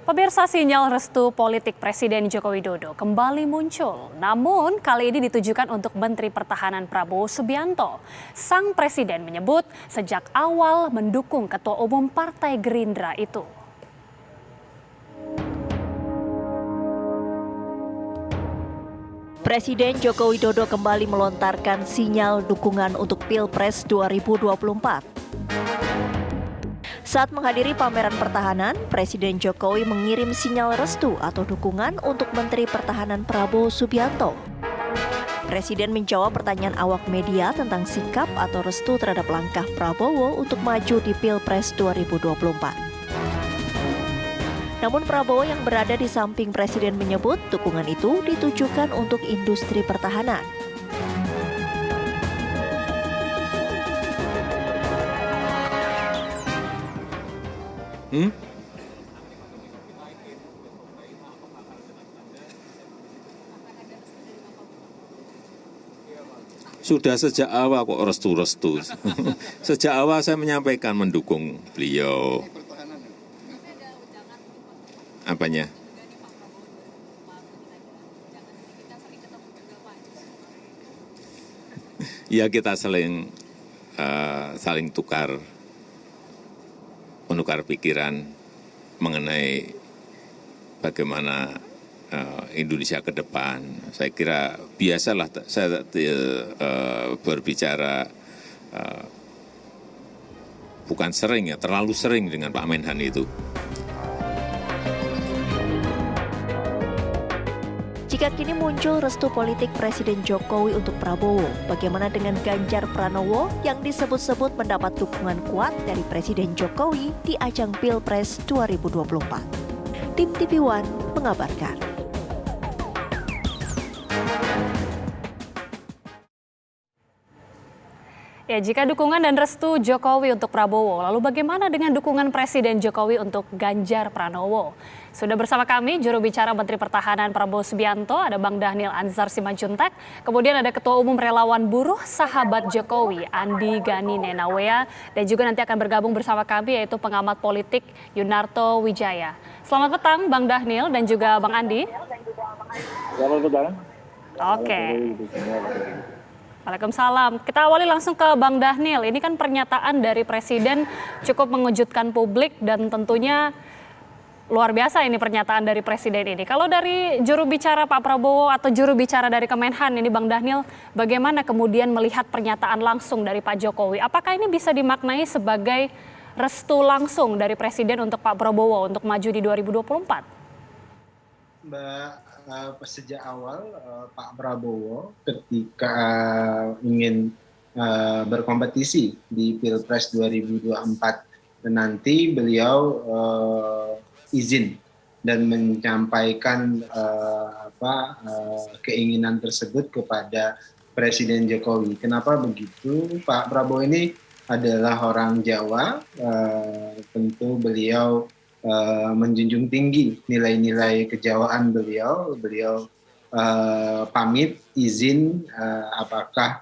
Pemirsa, sinyal restu politik Presiden Joko Widodo kembali muncul. Namun kali ini ditujukan untuk Menteri Pertahanan Prabowo Subianto. Sang Presiden menyebut sejak awal mendukung Ketua Umum Partai Gerindra itu. Presiden Joko Widodo kembali melontarkan sinyal dukungan untuk Pilpres 2024. Saat menghadiri pameran pertahanan, Presiden Jokowi mengirim sinyal restu atau dukungan untuk Menteri Pertahanan Prabowo Subianto. Presiden menjawab pertanyaan awak media tentang sikap atau restu terhadap langkah Prabowo untuk maju di Pilpres 2024. Namun Prabowo yang berada di samping Presiden menyebut dukungan itu ditujukan untuk industri pertahanan. Sudah sejak awal kok restu-restu. Sejak awal saya menyampaikan mendukung beliau. Apanya? Ya kita saling menukar pikiran mengenai bagaimana Indonesia ke depan. Saya kira biasalah saya berbicara bukan sering ya, terlalu sering dengan Pak Menhan itu. Jika kini muncul restu politik Presiden Jokowi untuk Prabowo, bagaimana dengan Ganjar Pranowo yang disebut-sebut mendapat dukungan kuat dari Presiden Jokowi di ajang Pilpres 2024? Tim TV One mengabarkan. Ya, jika dukungan dan restu Jokowi untuk Prabowo, lalu bagaimana dengan dukungan Presiden Jokowi untuk Ganjar Pranowo? Sudah bersama kami juru bicara Menteri Pertahanan Prabowo Subianto, ada Bang Dhanil Anzar Simanjuntak, kemudian ada Ketua Umum Relawan Buruh Sahabat Jokowi, Andi Gani Nenawea, dan juga nanti akan bergabung bersama kami yaitu pengamat politik Yunarto Wijaya. Selamat petang Bang Dhanil dan juga Bang Andi. Selamat petang. Oke. Waalaikumsalam. Kita awali langsung ke Bang Dhanil. Ini kan pernyataan dari Presiden cukup mengejutkan publik dan tentunya luar biasa ini pernyataan dari Presiden ini. Kalau dari juru bicara Pak Prabowo atau juru bicara dari Kemenhan ini Bang Dhanil, bagaimana kemudian melihat pernyataan langsung dari Pak Jokowi? Apakah ini bisa dimaknai sebagai restu langsung dari Presiden untuk Pak Prabowo untuk maju di 2024? Sejak awal Pak Prabowo ketika ingin berkompetisi di Pilpres 2024 dan nanti beliau izin dan menyampaikan keinginan tersebut kepada Presiden Jokowi. Kenapa begitu? Pak Prabowo ini adalah orang Jawa, tentu beliau menjunjung tinggi nilai-nilai kejawaan beliau pamit izin apakah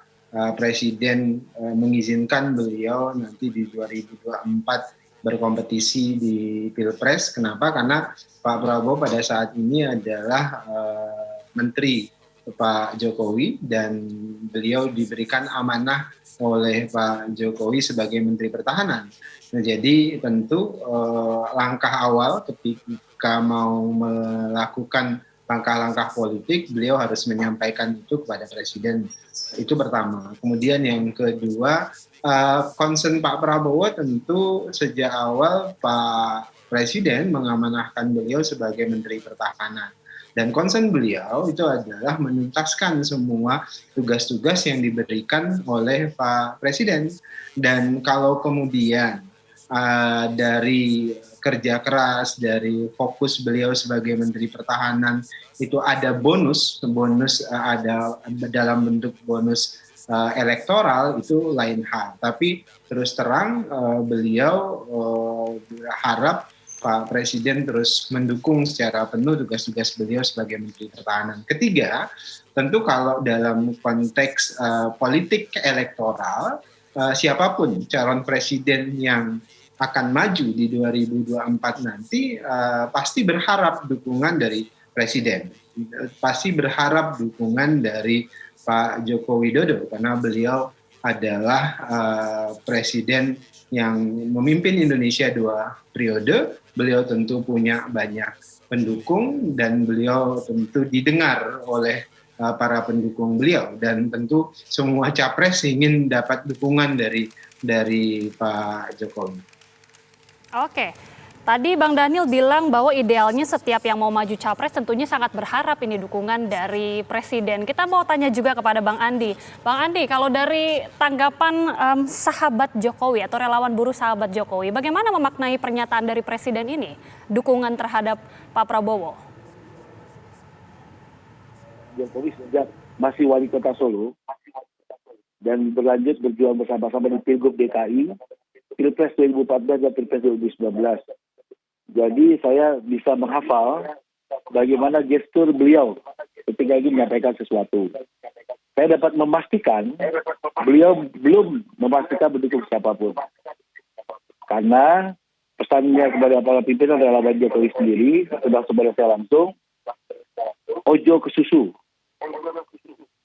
Presiden mengizinkan beliau nanti di 2024 berkompetisi di Pilpres. Kenapa? Karena Pak Prabowo pada saat ini adalah Menteri Pak Jokowi dan beliau diberikan amanah oleh Pak Jokowi sebagai Menteri Pertahanan. Nah, jadi tentu langkah awal ketika mau melakukan langkah-langkah politik, beliau harus menyampaikan itu kepada Presiden. Itu pertama. Kemudian yang kedua, concern Pak Prabowo tentu sejak awal Pak Presiden mengamanahkan beliau sebagai Menteri Pertahanan. Dan concern beliau itu adalah menuntaskan semua tugas-tugas yang diberikan oleh Pak Presiden. Dan kalau kemudian dari kerja keras, dari fokus beliau sebagai Menteri Pertahanan itu ada bonus ada dalam bentuk bonus elektoral, itu lain hal. Tapi terus terang beliau berharap Pak Presiden terus mendukung secara penuh tugas-tugas beliau sebagai Menteri Pertahanan. Ketiga, tentu kalau dalam konteks politik elektoral, siapapun calon presiden yang akan maju di 2024 nanti pasti berharap dukungan dari Presiden, pasti berharap dukungan dari Pak Joko Widodo karena beliau adalah presiden yang memimpin Indonesia 2 periode. Beliau tentu punya banyak pendukung dan beliau tentu didengar oleh para pendukung beliau, dan tentu semua capres ingin dapat dukungan dari Pak Jokowi. Oke, tadi Bang Daniel bilang bahwa idealnya setiap yang mau maju capres tentunya sangat berharap ini dukungan dari presiden. Kita mau tanya juga kepada Bang Andi. Bang Andi, kalau dari tanggapan sahabat Jokowi atau relawan buruh sahabat Jokowi, bagaimana memaknai pernyataan dari presiden ini, dukungan terhadap Pak Prabowo? Jokowi sejak masih wali kota Solo dan berlanjut berjuang bersama-sama di Pilgub DKI, Pilpres 2014 dan Pilpres 2019. Jadi saya bisa menghafal bagaimana gestur beliau ketika ingin menyampaikan sesuatu. Saya dapat memastikan beliau belum memastikan mendukung siapapun. Karena pesannya kepada para pimpinan relawan Jokowi sendiri, sudah kepada saya langsung, ojo ke susu.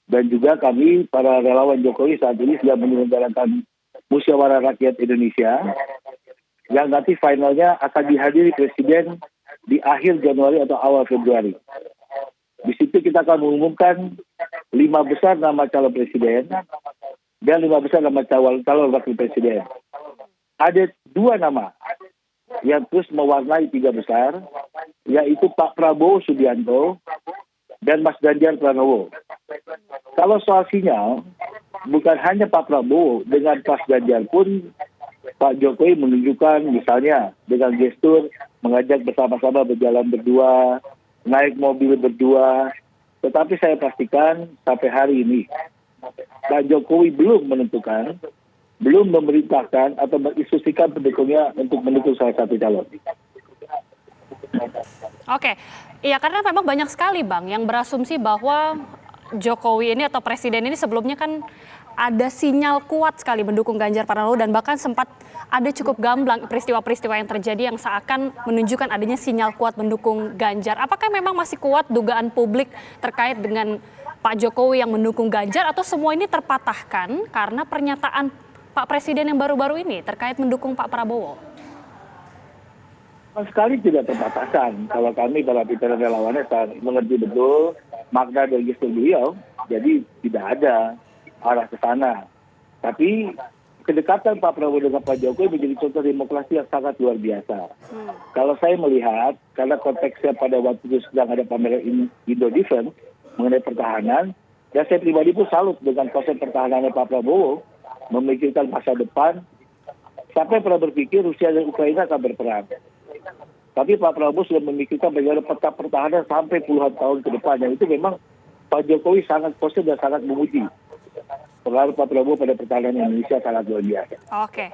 Dan juga kami, para relawan Jokowi saat ini sedang menyelenggarakan Musyawarah Rakyat Indonesia yang nanti finalnya akan dihadiri Presiden di akhir Januari atau awal Februari. Di situ kita akan mengumumkan 5 besar nama calon presiden dan 5 besar nama calon wakil presiden. Ada 2 nama yang terus mewarnai 3 besar, yaitu Pak Prabowo Subianto dan Mas Ganjar Pranowo. Kalau soal sinyal, bukan hanya Pak Prabowo, dengan Mas Ganjar pun Pak Jokowi menunjukkan misalnya dengan gestur mengajak bersama-sama berjalan berdua, naik mobil berdua. Tetapi saya pastikan sampai hari ini Pak Jokowi belum menentukan, belum memerintahkan atau menginstruksikan pendukungnya untuk mendukung salah satu calon. Oke, iya karena memang banyak sekali Bang yang berasumsi bahwa Jokowi ini atau presiden ini sebelumnya kan ada sinyal kuat sekali mendukung Ganjar Pranowo dan bahkan sempat ada cukup gamblang peristiwa-peristiwa yang terjadi yang seakan menunjukkan adanya sinyal kuat mendukung Ganjar. Apakah memang masih kuat dugaan publik terkait dengan Pak Jokowi yang mendukung Ganjar atau semua ini terpatahkan karena pernyataan Pak Presiden yang baru-baru ini terkait mendukung Pak Prabowo? Sama sekali tidak terpatahkan. Kalau kami para pimpinan relawannya mengerti betul makna dari gestur beliau, jadi tidak ada arah ke sana. Tapi kedekatan Pak Prabowo dengan Pak Jokowi menjadi contoh demokrasi yang sangat luar biasa. Kalau saya melihat, karena konteksnya pada waktu itu sedang ada pameran Indo Defense mengenai pertahanan, dan saya pribadi pun salut dengan konsep pertahanannya Pak Prabowo, memikirkan masa depan, sampai pernah berpikir Rusia dan Ukraina akan berperang. Tapi Pak Prabowo sudah memikirkan bagaimana peta pertahanan sampai puluhan tahun ke depan. Dan itu memang Pak Jokowi sangat positif dan sangat memuji. Pengaruh Pak Prabowo pada pertahanan Indonesia sangat luar biasa. Oke.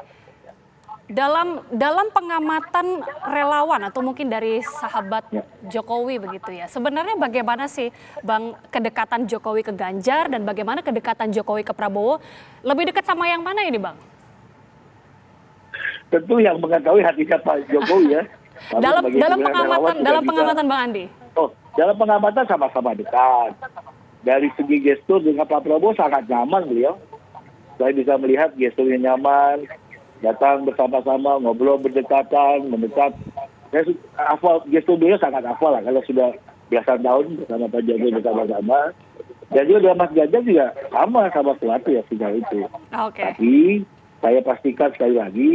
Dalam pengamatan relawan atau mungkin dari sahabat Jokowi begitu ya. Sebenarnya bagaimana sih Bang kedekatan Jokowi ke Ganjar dan bagaimana kedekatan Jokowi ke Prabowo? Lebih dekat sama yang mana ini Bang? Tentu yang mengetahui hatinya Pak Jokowi ya. Dalam pengamatan Bang Andi. Dalam pengamatan sama-sama dekat. Dari segi gestur dengan Pak Prabowo sangat nyaman beliau. Saya bisa melihat gesturnya nyaman, datang bersama-sama, ngobrol berdekatan, mendekat. Saya hafal gestur beliau sangat hafal lah kalau sudah belasan tahun bersama Pak Jokowi bersama-sama. Dan juga dengan Mas Ganjar juga sama kuat ya sinyal itu. Oke. Tapi saya pastikan sekali lagi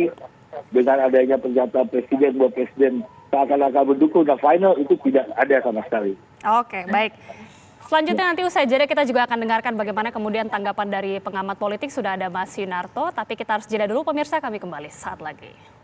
dengan adanya pernyataan presiden bahwa presiden seakan-akan mendukung dan final itu tidak ada sama sekali. Oke, baik. Selanjutnya nanti usai jeda kita juga akan dengarkan bagaimana kemudian tanggapan dari pengamat politik. Sudah ada Mas Yunarto, tapi kita harus jeda dulu pemirsa, kami kembali saat lagi.